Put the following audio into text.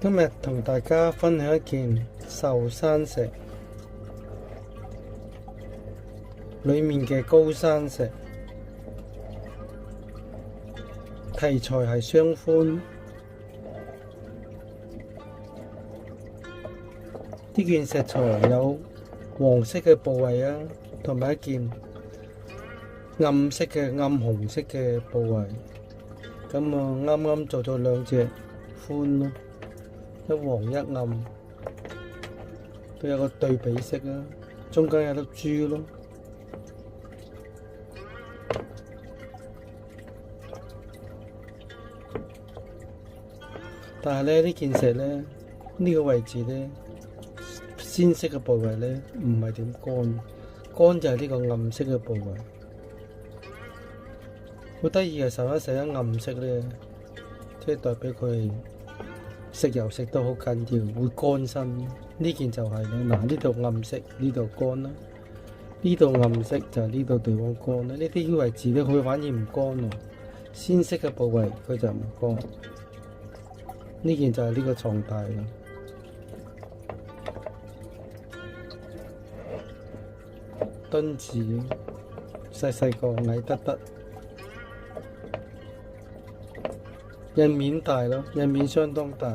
今日同大家分享一件壽山石裏面嘅高山石，題材係雙歡。呢件石材有黃色嘅部位啊，同埋一件暗色嘅暗紅色嘅部位。咁啊，啱啱做咗兩隻歡咯，一黃一暗，都有個對比色啊，中間有粒珠咯。但係咧，呢件石咧，呢個位置咧，鮮色嘅部位咧唔係點乾，乾就係呢個暗色嘅部位。好得意嘅，壽山石一暗色咧，即係代表佢食油食得好緊要，會乾身。呢件就係啦，嗱，呢度暗色，呢度乾啦，呢度暗色就係呢度地方乾啦。呢啲位置咧，佢反而唔乾喎，鮮色嘅部位佢就唔乾。呢件就係呢個狀態啦。墩子細細個，矮得得，印面大咯，印面相當大。